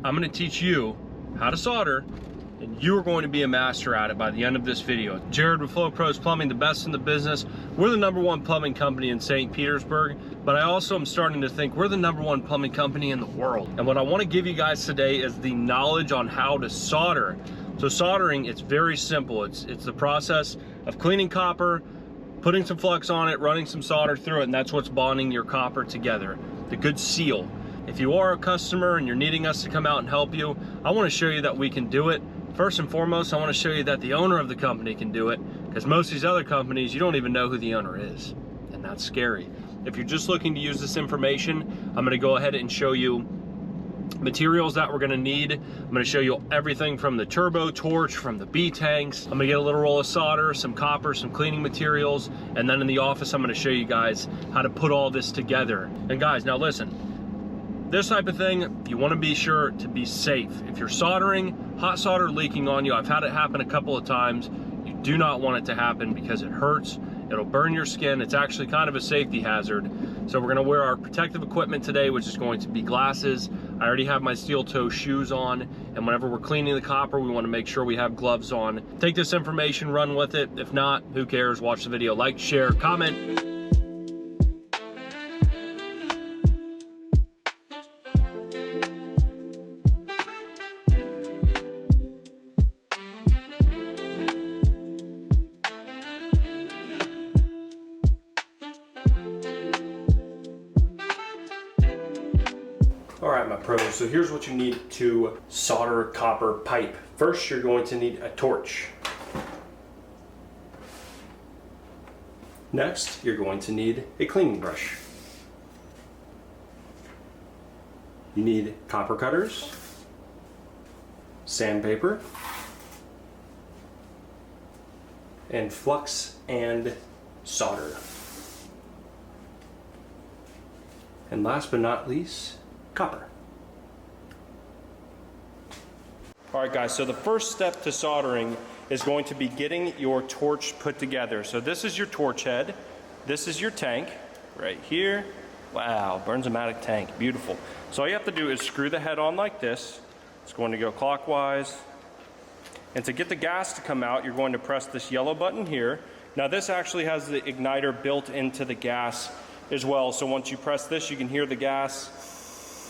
I'm gonna teach you how to solder, and you are going to be a master at it by the end of this video. Jared with Flow Pros Plumbing, the best in the business. We're the #1 plumbing company in St. Petersburg, but I also am starting to think we're the #1 plumbing company in the world. And what I want to give you guys today is the knowledge on how to solder. So soldering, it's very simple. It's the process of cleaning copper, putting some flux on it, running some solder through it, and that's what's bonding your copper together. The good seal. If you are a customer and you're needing us to come out and help you, I want to show you that we can do it. First and foremost, I want to show you that the owner of the company can do it, because most of these other companies, you don't even know who the owner is, and that's scary. If you're just looking to use this information, I'm going to go ahead and show you materials that we're going to need. I'm going to show you everything from the turbo torch, from the B tanks. I'm going to get a little roll of solder, some copper, some cleaning materials, and then in the office, I'm going to show you guys how to put all this together. And guys, now listen. This type of thing, you want to be sure to be safe. If you're soldering, hot solder leaking on you, I've had it happen a couple of times. You do not want it to happen because it hurts. It'll burn your skin. It's actually kind of a safety hazard. So we're gonna wear our protective equipment today, which is going to be glasses. I already have my steel toe shoes on, and whenever we're cleaning the copper, we want to make sure we have gloves on. Take this information, run with it. If not, who cares? Watch the video, like, share, comment. All right, my pros, so here's what you need to solder copper pipe. First, you're going to need a torch. Next, you're going to need a cleaning brush. You need copper cutters, sandpaper, and flux and solder. And last but not least, copper. All right guys, so the first step to soldering is going to be getting your torch put together. So this is your torch head. This is your tank right here. Wow, Bernzomatic tank, beautiful. So all you have to do is screw the head on like this. It's going to go clockwise. And to get the gas to come out, you're going to press this yellow button here. Now this actually has the igniter built into the gas as well. So once you press this, you can hear the gas,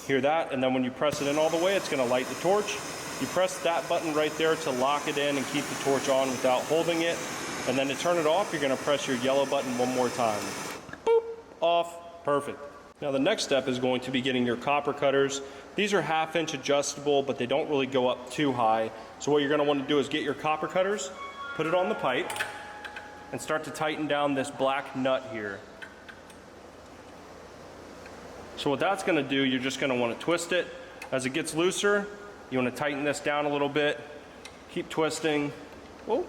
hear that, and then when you press it in all the way, it's going to light the torch. You press that button right there to lock it in and keep the torch on without holding it, and then to turn it off, you're going to press your yellow button one more time. Boop, off, perfect. Now the next step is going to be getting your copper cutters. These are 1/2 inch adjustable, but they don't really go up too high. So what you're going to want to do is get your copper cutters, put it on the pipe, and start to tighten down this black nut here. So what that's going to do, you're just going to want to twist it. As it gets looser, you want to tighten this down a little bit. Keep twisting. Whoa,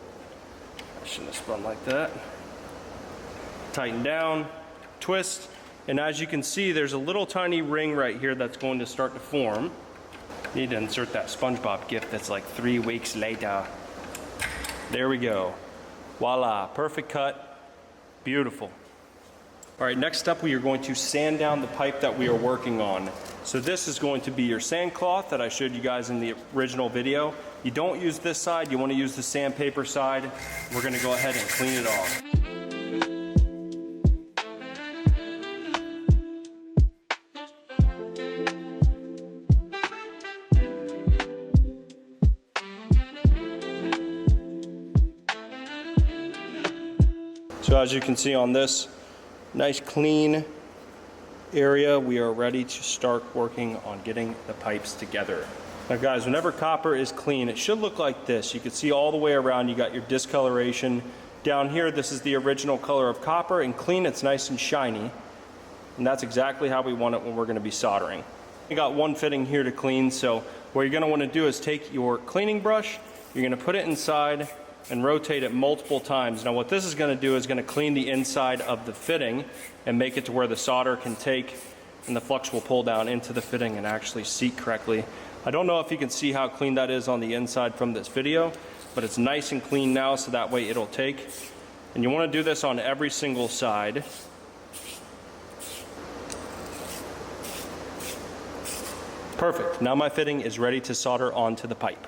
I shouldn't have spun like that. Tighten down, twist, and as you can see, there's a little tiny ring right here that's going to start to form. Need to insert that SpongeBob gif that's like 3 weeks later. There we go. Voila, perfect cut, beautiful. All right, next up we are going to sand down the pipe that we are working on. So this is going to be your sand cloth that I showed you guys in the original video. You don't use this side, you want to use the sandpaper side. We're going to go ahead and clean it off. So as you can see on this nice clean area, we are ready to start working on getting the pipes together. Now guys, whenever copper is clean, it should look like this. You can see all the way around, you got your discoloration. Down here, this is the original color of copper, and clean, it's nice and shiny. And that's exactly how we want it when we're going to be soldering. We got one fitting here to clean, so what you're going to want to do is take your cleaning brush, you're going to put it inside and rotate it multiple times. Now what this is going to do is going to clean the inside of the fitting and make it to where the solder can take and the flux will pull down into the fitting and actually seat correctly. I don't know if you can see how clean that is on the inside from this video, but it's nice and clean now, so that way it'll take. And you want to do this on every single side. Perfect. Now my fitting is ready to solder onto the pipe.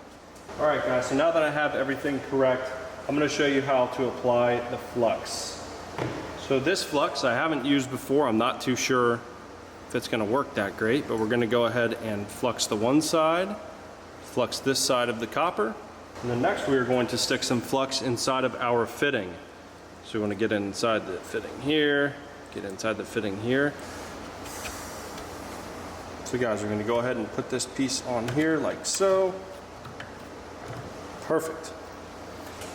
All right, guys, so now that I have everything correct, I'm going to show you how to apply the flux. So this flux I haven't used before. I'm not too sure if it's going to work that great, but we're going to go ahead and flux the one side, flux this side of the copper, and then next we are going to stick some flux inside of our fitting. So we're going to get inside the fitting here, get inside the fitting here. So guys, we're going to go ahead and put this piece on here like so. Perfect.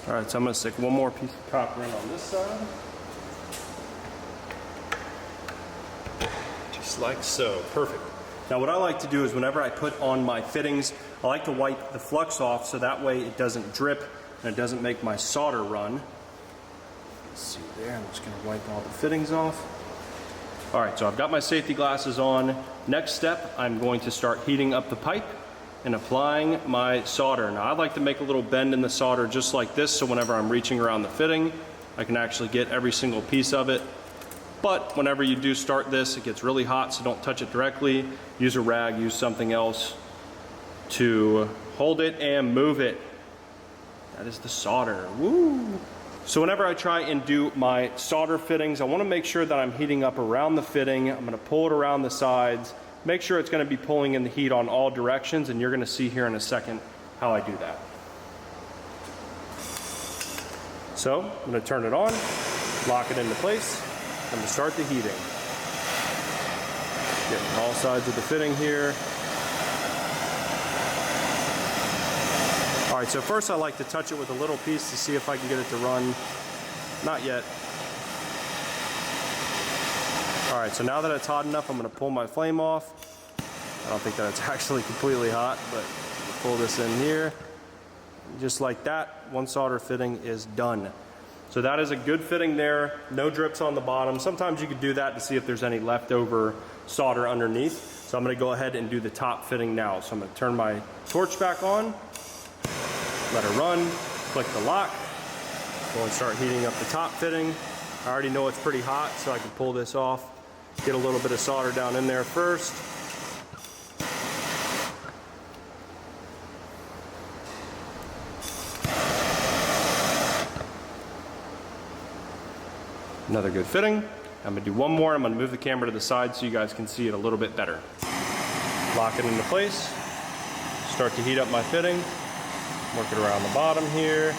All right, so I'm going to stick one more piece of copper in on this side. Just like so. Perfect. Now what I like to do is whenever I put on my fittings, I like to wipe the flux off so that way it doesn't drip and it doesn't make my solder run. Let's see there, I'm just going to wipe all the fittings off. All right, so I've got my safety glasses on. Next step, I'm going to start heating up the pipe and applying my solder. Now I like to make a little bend in the solder just like this, so whenever I'm reaching around the fitting, I can actually get every single piece of it. But whenever you do start this, it gets really hot, so don't touch it directly. Use a rag, use something else to hold it and move it. That is the solder. Woo! So whenever I try and do my solder fittings, I want to make sure that I'm heating up around the fitting. I'm going to pull it around the sides, make sure it's going to be pulling in the heat on all directions, and you're going to see here in a second how I do that. So I'm going to turn it on, lock it into place. I'm going to start the heating. Getting all sides of the fitting here. All right, so first I like to touch it with a little piece to see if I can get it to run. Not yet. All right, so now that it's hot enough, I'm going to pull my flame off. I don't think that it's actually completely hot, but pull this in here. Just like that, one solder fitting is done. So that is a good fitting there, no drips on the bottom. Sometimes you could do that to see if there's any leftover solder underneath. So I'm going to go ahead and do the top fitting now. So I'm going to turn my torch back on, let it run, click the lock, go and start heating up the top fitting. I already know it's pretty hot, so I can pull this off, get a little bit of solder down in there first. Another good fitting. I'm gonna do one more. I'm gonna move the camera to the side so you guys can see it a little bit better. Lock it into place. Start to heat up my fitting. Work it around the bottom here.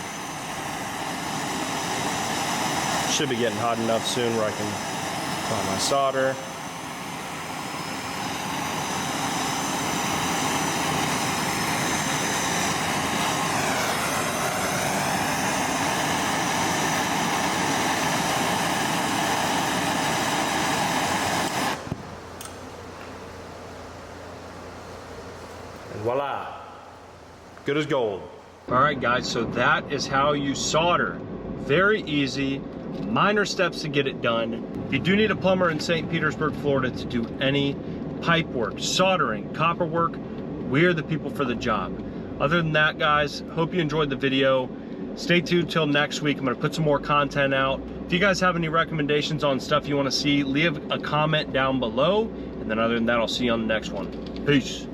Should be getting hot enough soon where I can apply my solder. And voila, good as gold. All right guys, so that is how you solder. Very easy, minor steps to get it done. If you do need a plumber in St. Petersburg, Florida to do any pipe work, soldering, copper work, we're the people for the job. Other than that guys, hope you enjoyed the video. Stay tuned till next week. I'm gonna put some more content out. If you guys have any recommendations on stuff you wanna see, leave a comment down below. And then other than that, I'll see you on the next one. Peace.